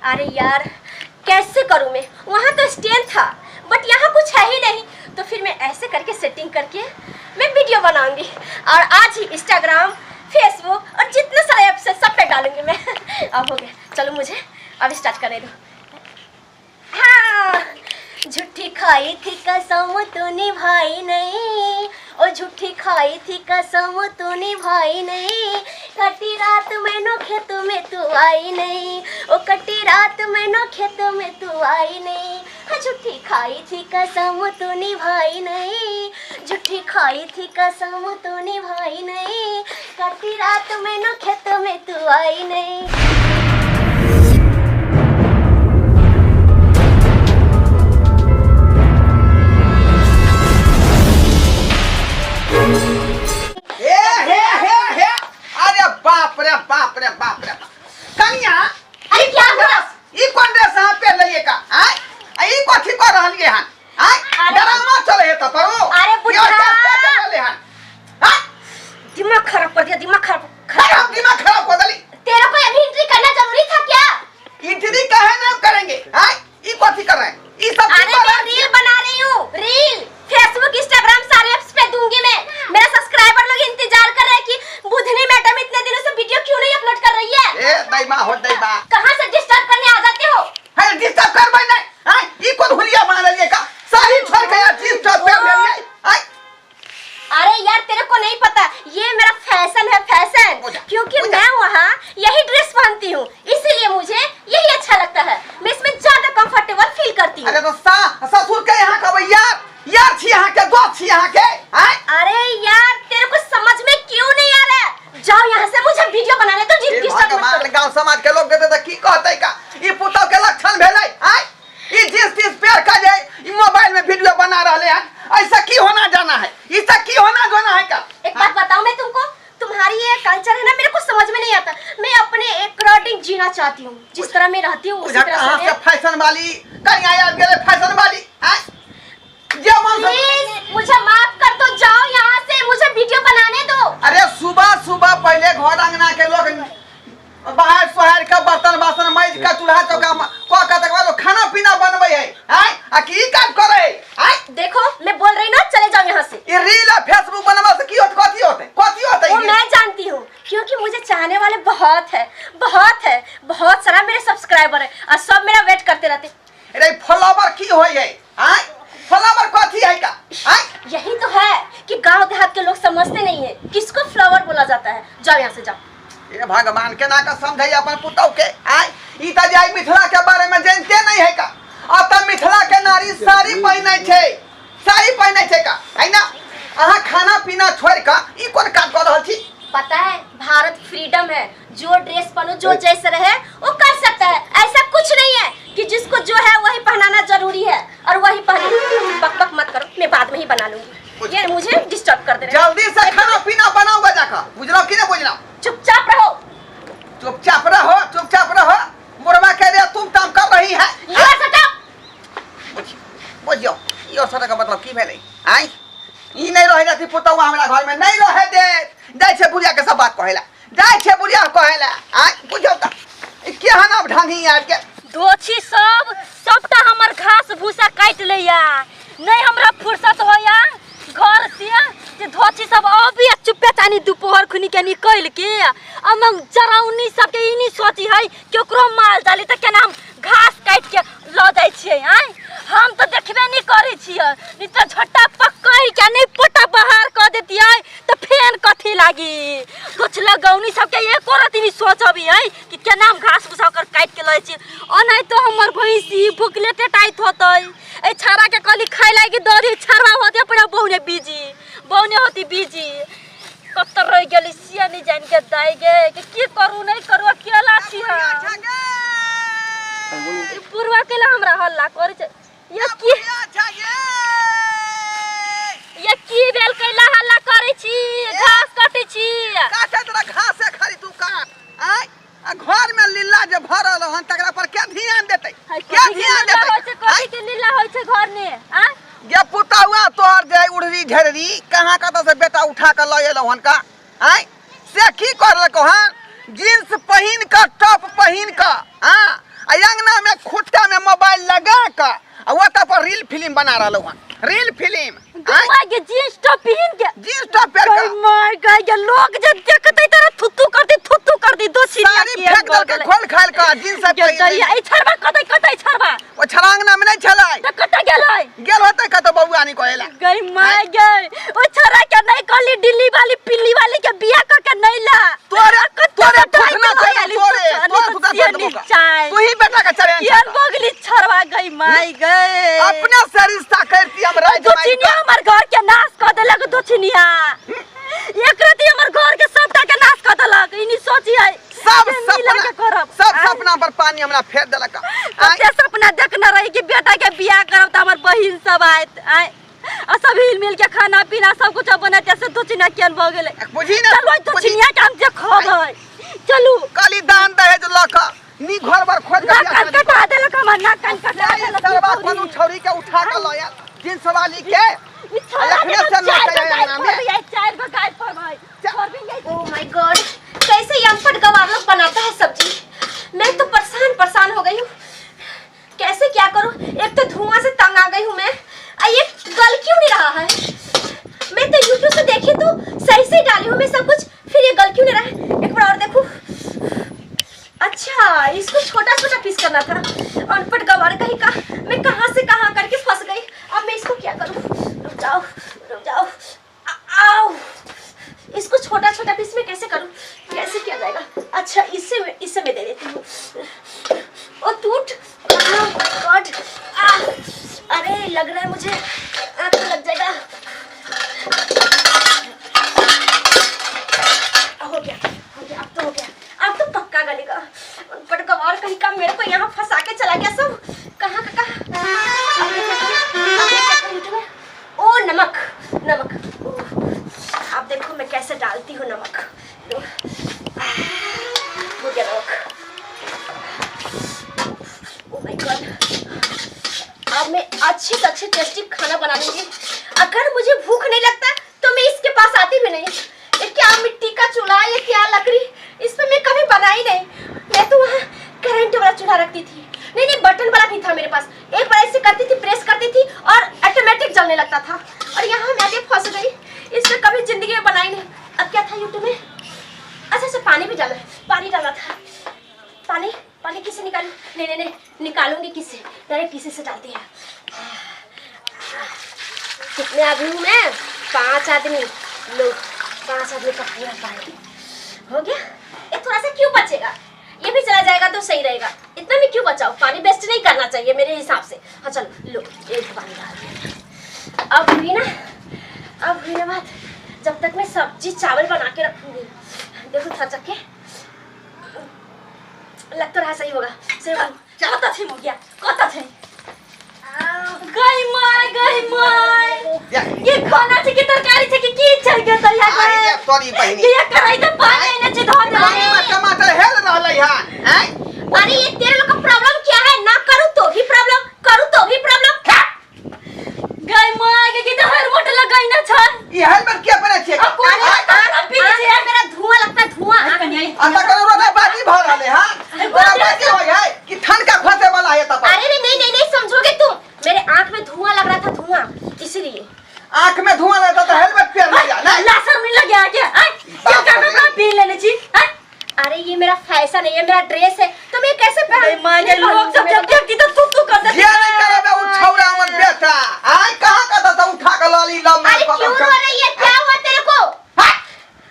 अरे यार कैसे करूं मैं, वहाँ तो स्टैंड था बट यहाँ कुछ है ही नहीं। तो फिर मैं ऐसे करके सेटिंग करके मैं वीडियो बनाऊंगी और आज ही इंस्टाग्राम, फेसबुक और जितने सारे ऐप्स है सब पे डालूंगी मैं। अब हो गया, चलो मुझे अब स्टार्ट करने दो। हाँ, झूठी खाई थी कसम तो निभाई नहीं, और झूठी खाई थी कसम तो निभाई नहीं, कटी रात मैनो खेत में तू आई नहीं, ओ कटी रात मैनो खेत में तू आई नहीं। हाँ, झूठी खाई थी कसम तो निभाई नहीं, झूठी खाई थी कसम तो निभाई नहीं, कटी रात मैनो खेत में तू आई नहीं। कन्या अरे क्या हुआ? ई कौन ड्रेस हां पे लइए का आय ई कथि कर रहलिए हन आय डरामा चले त करो। अरे बुढ़ा चले हन हां दिमाग खराब कर दिया, दिमाग खराब कर दली। तेरा कोई अभी एंट्री करना जरूरी था क्या? एंट्री काहे ना करेंगे आय ई कथि कर रहे हैं ई सब? अरे मैं रील बना रही हूँ, रील फेसबुक इंस्टाग्राम सारे ऐप्स पे दूंगी मैं। मेरा सब्सक्राइबर लोग इंतजार कर रहे हैं कि बुधनी मैडम इतने दिनों से वीडियो क्यों नहीं अपलोड कर रही है। ए दैमा हो दैमा कहां से डिस्टर्ब करने आ जाते हो? है डिस्टर्ब कर भाई नहीं हां ई कौन हुलिया बना लिए का सारी छोड़ के यार डिस्टर्ब कर ले लिए हां। अरे यार तेरे को नहीं पता, ये मेरा फैशन है, फैशन। क्योंकि मैं वहाँ यही ड्रेस पहनती हूँ इसीलिए मुझे यही अच्छा लगता है, मैं इसमें ज्यादा कंफर्टेबल फील करती हूँ। अरे तो ससुर के यहाँ का यार छी यहाँ के दोस्त छी यहाँ के हैं? अरे यार तेरे को समझ में क्यों नहीं आ रहा है? जाओ यहाँ से, मुझे वीडियो बनाने तो जिद डिस्टर्ब मत करो। गांव समाज के लोग देते की कहते का ई पुतौ के लक्षण भेलै हैं? ई जिस पेड़ का जे ई मोबाइल में वीडियो बना रहले हैं, ऐसा की होना जाना है? इससे की होना जाना है का? एक बात बताऊं मैं तुमको, तुम्हारी ये कल्चर है ना मेरे को समझ में नहीं आता। मैं अपने अकॉर्डिंग जीना चाहती हूँ, जिस तरह मैं रहती हूँ उसी तरह से। फैशन वाली कहीं आया गेले फैशन वाली हैं? प्लीज मुझे माफ कर दो, जाओ यहाँ से, मुझे वीडियो बनाने दो। अरे सुबह पहले घर अंगना के लोग बाहर सोहर का बर्तन बासन माइज का चूल्हा चौका को तक बाद खाना पीना बनबै है हैं? आ की काज करे हैं? देखो मैं बोल रही ना, चले जाओ यहाँ से। ये रील और फेसबुक बनवा से की कथि होते वो मैं जानती हूँ, क्योंकि मुझे चाहने वाले बहुत सारा मेरे सब्सक्राइबर है और सब मेरा वेट करते रहते। अरे फॉलोवर की होय है हैं? फॉलोवर कथि है का हैं? यही तो है कि गांव देहात के लोग समझते नहीं है किसको फ्लावर बोला जाता है। जाओ यहाँ से, जाओ। ये भगवान के ना का समझै अपन पुतौ के हैं? ई त जाय मिथिला के बारे में जानते नहीं है का? आ त मिथिला के नारी साड़ी पहनै छै का है ना? अहाँ खाना पीना छोड़ का ई कोन काज कर रहल छी? पता है भारत फ्रीडम है, जो ड्रेस पहनो जो जैसे रहे वो कर सकता है। ऐसा कुछ नहीं है कि जिसको जो है वही पहनाना जरूरी है और वही पहने। बक मत करो, मैं बाद में ही बना लूंगी, ये मुझे डिस्टर्ब कर दे रहे। जल्दी से खाना पीना बनाओगे जाकर, बुझलो कि नहीं बुझलो? चुपचाप रहो, चुपचाप रहो। मुरमा कह रहे तुम काम कर रही है। बुझियो यो सटा का मतलब की भेलै आई? ई नहीं रहे जाती पुतौआ हमरा घर में नहीं रहे दे। जाय छे बुढ़िया के सब बात कहेला, जाय छे बुढ़िया कहेला आई बुझो त केहन अब ढंगी आब के दोछी सबटा हमर घास भूसा काट लैया, नहीं हमरा फुर्सत होया घर से जे धोछी सब अभी चुप्पे चानी दोपहर खुनी के निकल के हम जराउनी सब के इनी सोची है केकरो माल डाली त केना हम घास काट के ल जाय छियै आई? हम तो देखबे नहीं करे छियै, नहीं तो झट्टा पकड़ के नहीं पोटा बाहर कर देतियै तो फेन कथी लागी? कुछ लगौनी सब के एको रति नहीं सोचबी है कि केना हम घास भूसा कर काट के लय छी। ओ नहीं तो हमर भैंसी भूखले टेटाइत होतै, ए छारा के कली खाइ लागी दरी छारा होते पूरा बहुने होती बीजी कत रह गेली सिया नहीं जान के दाई गे कि की करू नहीं करू अकेला छी। पूर्वा के ला हमरा हल्ला करे छै ये की भेल कैला हल्ला करे छी? घास काटे छी, काटे तोरा घास से खरी तू काट आई? आ घर में लीला जे भरल हन तकरा पर के ध्यान देतै? के ध्यान देतै? कथि के लीला होय छै घर में आ? ये पुतौआ तोर जे उड़री झररी कहां कत से बेटा उठा के ल एलौ हन का आई? से की करलको हन? जींस पहिन का टॉप पहिन का हां आ अंगना में खुट्टा में मोबाइल लगा कर आ वो त पर रील फिल्म बना रहलो हन रील फिल्म माय के जींस टॉप पहन के जींस टॉप पहन के माय गॉड ये लोग जब देखते तरह थुत्तू करती दो छिनिया सारी फेंक दल के खोल खाल का जींस सब दैया ई छरबा कतै छरबा ओ छरांगना में नहीं छलाई त कतै गेलै गेल होते कतो बउआ नहीं कहेला गई माय गई ओ छरा के नहीं कहली दिल्ली वाली पिल्ली वाली के बियाह क के नहीं ला तोरे फुकना तोरे तू ही बेटा का चले ये बगली छरवा गई माय गई अपना से रिश्ता करती हम राज दो छिनिया हमर घर के नाश क देलक दो छिनिया एक राती हमर घर के सबटा के नाश क देलक इनी सोची है सब सपना पर पानी हमरा फेर देलक कते सपना देखना रही कि बेटा के बियाह करब त हमर बहिन सब आइत आ सब हिल मिल के खाना पीना सब कुछ बनाते से दो छिनिया केन भ गेले बुझी ना चलो दो छिनिया के हम देखबै चलू काली दान दहेज लक नी घर भर खोज के नाक कटा देलक हमर नाक कटा देलक सरवा कोनो छौरी के उठा के ल यार जिन सवाली के अखने से न कहे में ये चार गो गाय पर भाई छोड़ भी नहीं ओह माय गॉड कैसे ये अनपढ़ गवार लोग बनाता है सब्जी मैं तो परेशान हो गई हूँ कैसे क्या करूँ एक तो धुआं से तंग आ गई हूँ मैं ये गल क्यों नहीं रहा है मैं तो यूट्यूब से देखी तो सही से डाली हूँ मैं सब कुछ फिर ये गल क्यों नहीं रहा है एक बार और देखूँ अच्छा इसको छोटा पीस करना था अनपढ़ गवार कहीं का मैं कहाँ से कहाँ करके फंस गई अब मैं इसको क्या करूँ रुक जाओ आओ इसको छोटा पीस में कैसे करूँ कैसे किया जाएगा अच्छा इससे मैं दे देती हूँ ओ टूट गॉड अरे लग रहा है मुझे आँख लग जाएगा हो गया अब तो पक्का गलेगा पर गवार कहीं का मेरे को यहाँ फंसा के चला गया सब कहाँ ओ नमक अब देखो मैं कैसे डालती हूँ नमक हो गया नमक ओह माय गॉड अब मैं अच्छी से अच्छी टेस्टी खाना बना लूंगी अगर मुझे भूख नहीं लगता तो मैं इसके पास आती भी नहीं ये क्या मिट्टी का चूल्हा ये क्या लकड़ी इस पे मैं कभी बनाई नहीं मैं तो वहाँ करंट वाला चूल्हा रखती थी नहीं बटन वाला भी था मेरे पास एक बार ऐसे करती थी प्रेस करती थी और ऑटोमेटिक जलने लगता था और यहाँ मैं भी फंस गई इसमें कभी जिंदगी में बनाई नहीं अब क्या था यूट्यूब में अच्छा पानी भी डाला पानी डाला था पानी किससे निकालूं नहीं निकालूंगी किससे डायरेक्ट किसी से डालती है कितने आदमी हूँ मैं 5 आदमी लो 5 आदमी का पूरा पानी हो गया ये थोड़ा सा क्यों बचेगा ये भी चला जाएगा तो सही रहेगा इतना भी क्यों बचाओ पानी वेस्ट नहीं करना चाहिए मेरे हिसाब से हाँ चलो लो एक पानी डाल अब हुई ना बात जब तक मैं सब्जी चावल बना के रखूंगी देखो था चक्के लग तो रहा सही होगा कता थे मुर्गिया कता थे गई माय ये खाना छे कि तरकारी छे कि की छे के तो या आई सॉरी बहिनी ये कराई तो पानी ने छे धो दे टमाटर हेल रहलै हन हैं अरे ये तेरे लोग का प्रॉब्लम क्या है ना करूं तो भी प्रॉब्लम करूं तो भी प्रॉब्लम गई माय के तो हर मोटे लगाई ना छ ये हेलमेट क्या पहने छे अरे पीछे से यार मेरा धुआं लगता है धुआं आता करो रोना बाजी भ रहले हां बड़ा बाजी होय है कि ठंड का फंसे वाला है तब अरे नहीं समझोगे तुम मेरे आंख में धुआं लग रहा था धुआं इसलिए आंख में धुआं रहता तो हेलमेट पहन लिया ना लासर में लग गया क्या करना पी लेने छी अरे ये मेरा फैशन है ये मेरा ड्रेस है तो मैं कैसे पहन मांगे लोग सब जब देखती तो तू कर दे ये नहीं करे वो छौरा हमर बेटा आई कहां का था उठा के लाली लव अरे क्यों रो रही है क्या हुआ तेरे को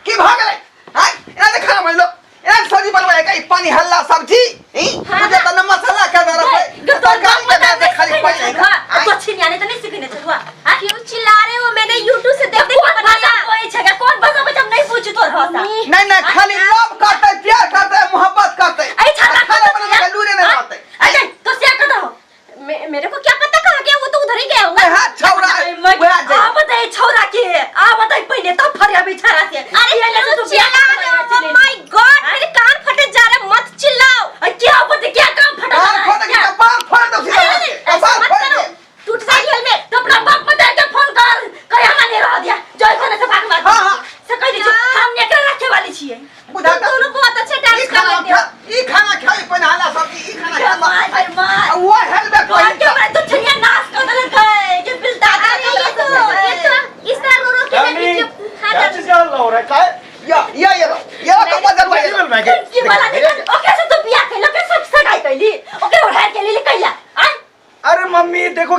की भाग गए हां इना ने खाना मान लो इना सब्जी बनवाए का पानी हल्ला सब्जी मुझे तो न मसाला का जरा है तरकारी के नाम से खाली पानी है तो छिनियाने तो नहीं सीखने चलवा क्यों चिल्ला रहे हो मैंने YouTube से देख के बनाया कोई जगह कौन भाषा में जब नहीं पूछी तो भाषा नहीं खाली लव करते प्यार करते मोहब्बत करते आई छाता खाना बनाने का लूरे नहीं आते अरे तो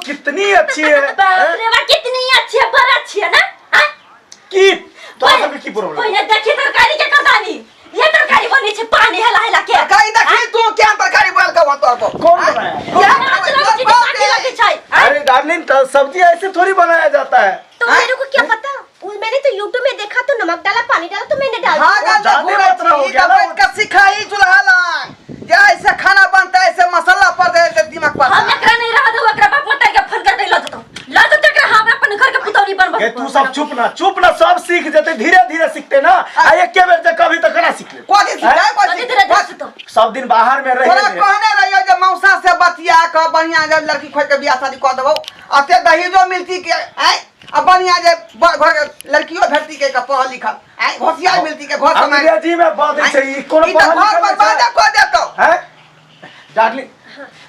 कितनी अच्छी है बाप रे बा कितनी अच्छी है, बड़ा अच्छी है ना। हाँ? की तो सब की प्रॉब्लम पहिले देखी तरकारी के कदानी, ये तरकारी बनी छे पानी हला हला के। तरकारी देखी तू क्या तरकारी बोल के वो तोर को कौन बनाया? क्या पानी लगे छै। अरे डार्लिंग सब्जी ऐसे थोड़ी बनाया जाता है। तो मेरे को क्या पता, मैंने तो यूट्यूब में देखा तो नमक डाला पानी डाला तो मैंने डाल हाँ दिया। गंदा ज्यादा मात्रा हो गया ना। बैठ कर सिखाई चूल्हा लाग जैसे खाना बनता है ऐसे मसाला पर दे दिमाग पर हम एकरा नहीं रहा दो, एकरा बाप मटा के फोन कर दे ला तो तेरा हम अपन घर के पुतौली बनबो। ये तू सब चुप ना सब सीख जाते, धीरे धीरे सीखते ना। आ एक के बेर से कभी तक ना सीख ले। कोई सिखाए कथी तेरे देश तो सब दिन बाहर में रहे थोड़ा कहने रहियो जे मौसा से बतिया क बढ़िया जब लड़की खोज के बियाह शादी कर देबो अते दहेजो मिलती के आय अब बढ़िया जे घर लड़कियों भेटती के पढ़ल लिखल आय होशियार मिलती के घर समय अंग्रेजी में बात है ई कोनो ई तो घर पर बाजा को देतो हैं डार्लिंग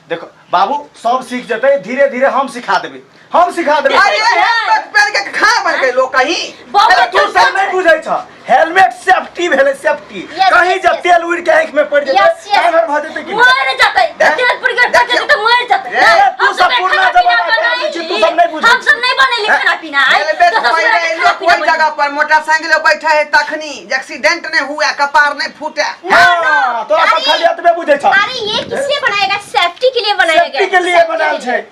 देखो बाबू सब सीख जते, धीरे धीरे हम सिखा देबे अरे हेलमेट पहन के खा मर के लोग कहीं अरे तू सब नहीं बुझै छ। हेलमेट सेफ्टी भेले सेफ्टी, कहीं जब तेल उड़ के आंख में पड़ जेते टाइगर भ जेते कि मर जाते, तेल पड़ के पड़ जाते तो मर जाते। तू सब पुरना जमाना का छी, तू सब नहीं बुझ। हम सब नहीं बनेली खाना पीना। हेलमेट पहने लोग कोई जगह पर मोटरसाइकिल बैठा है तखनी एक्सीडेंट नहीं हुआ कपार नहीं फूटा हां तो आप खाली हाथ में बुझै छ। अरे ये किसने बनाया गया? सेफ्टी के लिए बनाया गया। सेफ्टी के लिए बनाल छै।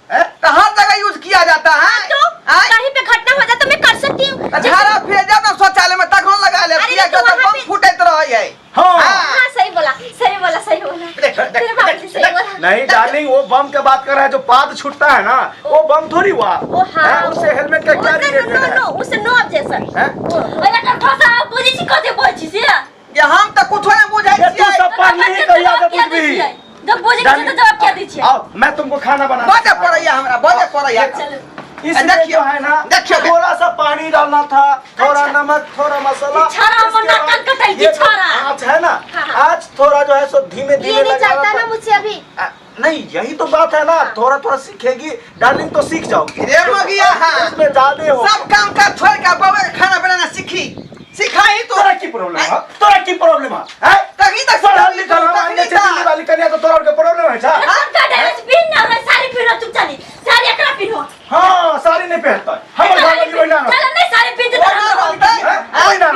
तो हर जगह यूज किया जाता है तो कहीं पे घटना हो जाए तो मैं कर सकती हूँ। झाड़ा फिर जब ना शौचालय में तक लगा ले अरे पिया तो के वहाँ बम पे- फूटत रही है हां हाँ सही बोला सही बोला। तेरे बाप जी सही बोला। नहीं डार्लिंग वो बम के बात कर रहा है जो पाद छूटता है ना, वो बम थोड़ी हुआ। ओ हाँ हैं? उससे हेलमेट का क्या रिलेटेड है? नो उससे नो ऑब्जेक्शन। हैं? ओया का ठोसा बुझी छी कते बोलछि से। ये हम तो कुछ नहीं बुझाई ये तू सब पढ़ ली कहिया के बुझ भी। जब बुझी छी तो जवाब क्या दी छी। आओ मैं तुमको खाना बना बजे पड़ैया हमरा बजे पड़ैया इसमें देखियो, जो है ना देखियो। थोड़ा सा पानी डालना था, थोड़ा नमक, थोड़ा मसाला। छाड़ा इसके मना बाद कर कटाई की ये जो छाड़ा। आँच है ना, हाँ। आज थोड़ा जो है सो धीमे ये धीमे नहीं लगाना चलता था। ना मुझसे अभी। नहीं यही तो बात है ना, थोड़ा थोड़ा सीखेगी डार्लिंग तो सीख जाओगी। रे मगिया हाँ इसमें ज्यादा हो। सब काम का छोड़ के बाबा के खाना बनाना सीखी सिखाई तो तोरा की प्रॉब्लम है? तोरा की प्रॉब्लम है? तभी तक पढ़ल लिखल हम अन्य क्षेत्र वाली कन्या तो तोरा के प्रॉब्लम है छा? का ड्रेस पिन ना साड़ी पहनो चुप चली। साड़ी एकरा पिनो। हाँ साड़ी नहीं पहनता है। हमर घर वाली वही ना चल नहीं साड़ी पहन वो ना बोलते वही ना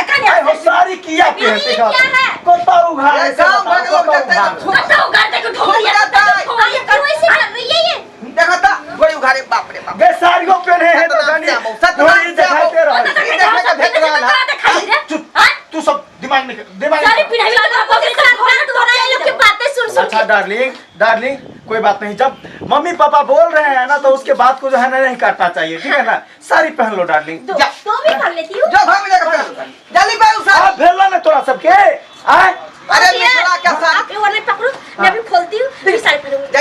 कन्या साड़ी किया पहनते का क्या है? कोता उघाड़ ये ऐसे काम बताओ, भर लोग कोता देखते हैं उघाड़। तो फूट बताओ गाते को ठोरिया जाता है। अरे क्यों ऐसे कर रही है ये? देखो तो गोली उघारे बाप रे बाप गे साड़ियों पहने हैं तो जानी सतनाम थोड़ी दिखाते रहो। ये देखने का भेद रहा है चुप तू सब दिमाग में दिमाग साड़ी में पहनाई लगा पगड़ी से खाना तो बना ये लोग की बातें सुन अच्छा के। डार्लिंग कोई बात नहीं, जब मम्मी पापा बोल रहे हैं ना तो उसके बाद को जो है ना नहीं काटना चाहिए, ठीक है ना। साड़ी पहन लो डार्लिंग। तो भी कर लेती हूँ। जो घर में जाकर पहन जल्दी पे उसे आप भेला ना तोरा सबके आए अरे मिश्रा क्या साथ आप वो नहीं पकड़ो, मैं अभी खोलती हूँ फिर साड़ी पहनूंगी। जा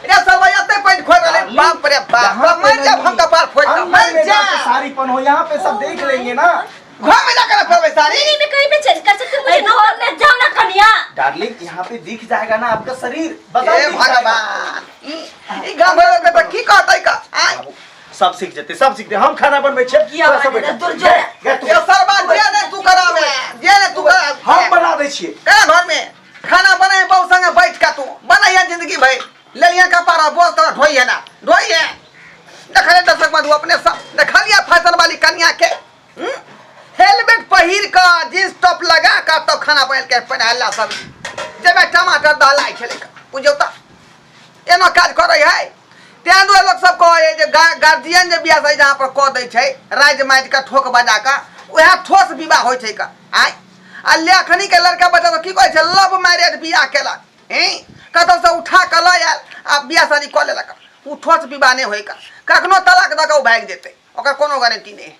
रे सब आते पैंट खोल रहे बाप रे बाप मर जा हम कपार फोड़ अंदर मर में जा जाके साड़ी पहनो, यहाँ पे सब देख लेंगे ना। घर में जाकर फिर सारी नहीं मैं कहीं पे चेंज कर सकती हूँ। मुझे मुझे घर में जाओ ना कन्या। डार्लिंग यहाँ पे दिख जाएगा ना आपका शरीर, बताओ ए दिख जाएगा। भगवान ई गांव में तो की कहतै का आय सब सीख जाते सब सीखते। हम खाना बनबै छे किया थोड़ा सा बने रे, बैठो। दुर्जय। गे तू। ये सरबा जे ने तू करावे जे ने तू करा हम बना दे छिए। का घर में खाना बनाए बहु संगे बैठ का तू बनाइया जिंदगी भर ले लिया का पारा बोल तो ढोई है ना ढोई है देखले दर्शक बंधु अपने सब देखलिया फैशन वाली कन्या के हेलमेट पहिर का जींस टॉप लगा का तो खाना बना के पहनला सब जे में टमाटर डालाई छले बुझौ त एनो काज करे है तें दो लोग सब कहे जे गार्जियन जे बियाह से जहां पर कह दै छै राज माज का ठोक बजा का ओहा ठोस विवाह होय छै का आय आ लेखनी के लड़का बच्चा तो की कहै छै लव मैरिज बियाह केलक हैं कतौ से उठा के ल आयल आ बियाह शादी क लेलक उ ठोस विवाह नहीं होय का कखनो तलाक द के उ भाग जेतै ओकर कोनो गारंटी नहीं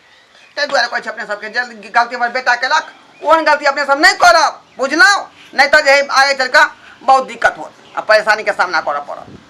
तै दुआरे कहै छै अपने सबके जल्दी गलती हमर बेटा केलक ओहन गलती अपने सब नहीं करब बुझलौ नहीं तो जे आगे चल के बहुत दिक्कत होत आ परेशानी के सामना करऽ पड़त।